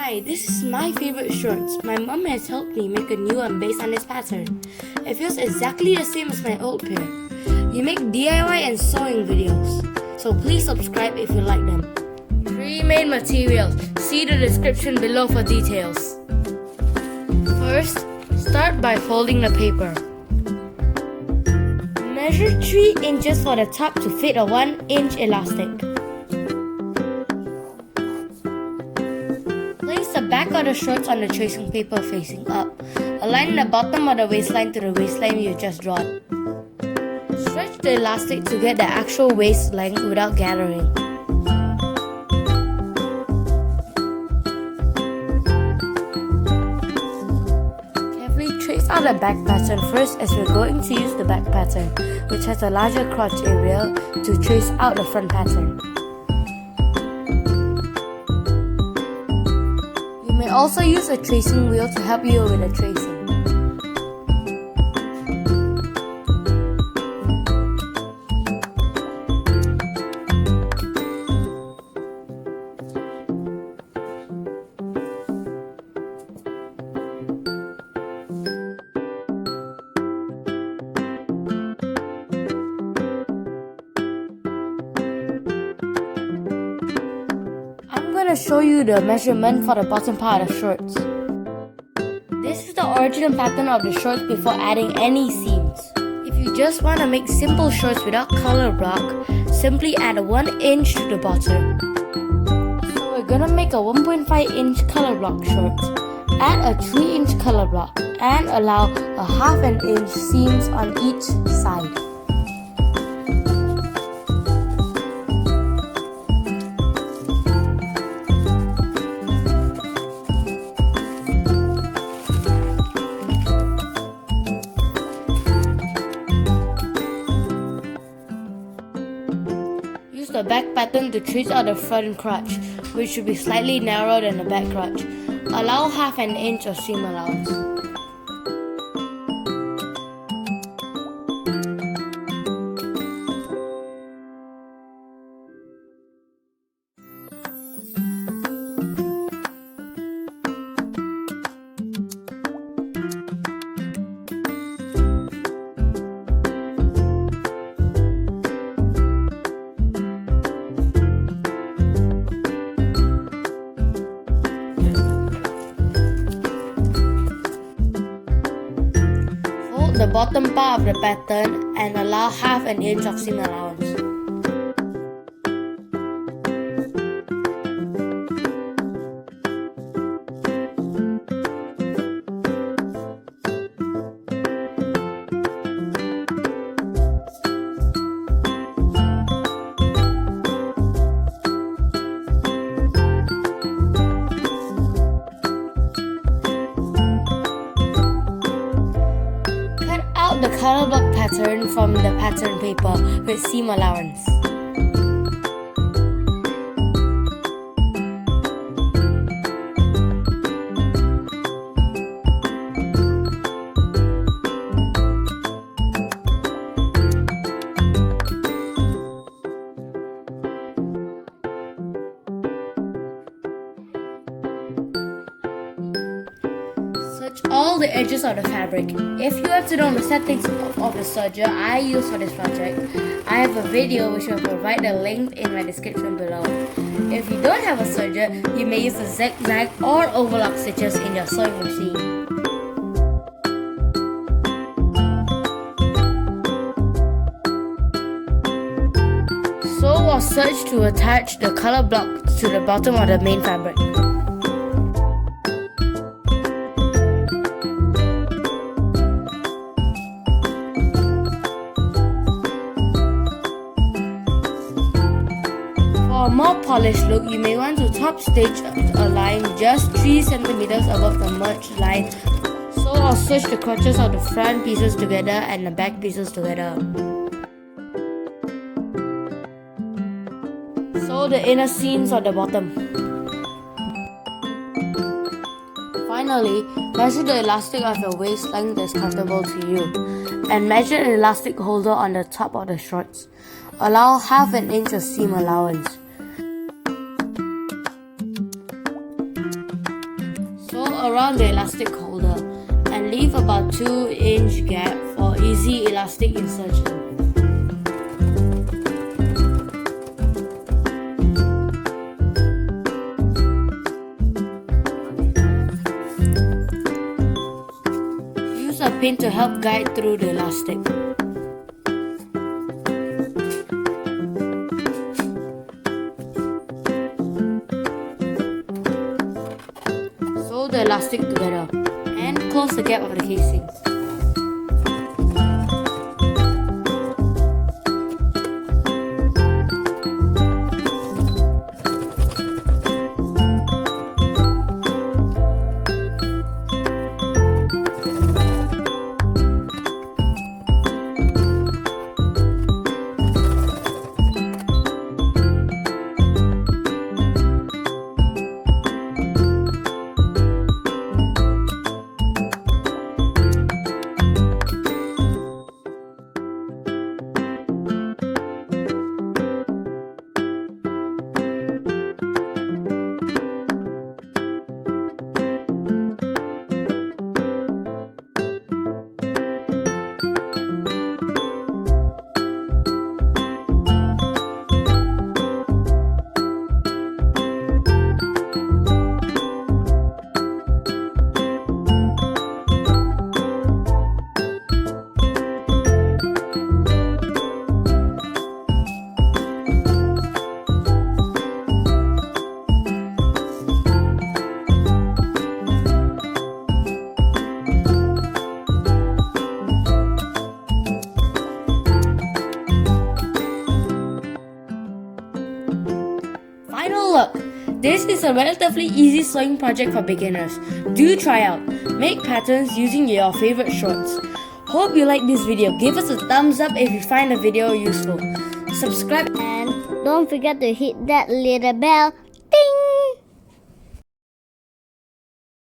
Hi, this is my favorite shorts. My mom has helped me make a new one based on this pattern. It feels exactly the same as my old pair. We make DIY and sewing videos, so please subscribe if you like them. Pre-made materials. See the description below for details. First, start by folding the paper. Measure 3 inches for the top to fit a 1-inch elastic. Place the back of the shorts on the tracing paper facing up. Align the bottom of the waistline to the waistline you just drawn. Stretch the elastic to get the actual waist length without gathering. Carefully trace out the back pattern first, as we're going to use the back pattern, which has a larger crotch area, to trace out the front pattern. You may also use a tracing wheel to help you with the tracing. I'm going to show you the measurement for the bottom part of the shorts. This is the original pattern of the shorts before adding any seams. If you just want to make simple shorts without color block, simply add a 1 inch to the bottom. So we're going to make a 1.5 inch color block shorts. Add a 3 inch color block and allow a half an inch seams on each side. Use the back pattern to trace out the front crotch, which should be slightly narrower than the back crotch. Allow half an inch of seam allowance. The bottom part of the pattern and allow half an inch of seam allowance. The color block pattern from the pattern paper with seam allowance. All the edges of the fabric. If you have to know the settings of the serger I use for this project, I have a video which will provide the link in my description below. If you don't have a serger, you may use the zigzag or overlock stitches in your sewing machine. Sew or serge to attach the color block to the bottom of the main fabric. For a more polished look, you may want to top stitch a line just 3 cm above the merged line. Sew or serge the crotches of the front pieces together and the back pieces together. Sew the inner seams of the bottom. Finally, measure the elastic of your waist length that is comfortable to you, and measure an elastic holder on the top of the shorts. Allow half an inch of seam allowance. around the elastic holder and leave about 2-inch gap for easy elastic insertion. Use a pin to help guide through the elastic. Sew the elastic together and close the gap of the casing. Final look. This is a relatively easy sewing project for beginners. Do try out. Make patterns using your favorite shorts. Hope you like this video. Give us a thumbs up if you find the video useful. Subscribe and don't forget to hit that little bell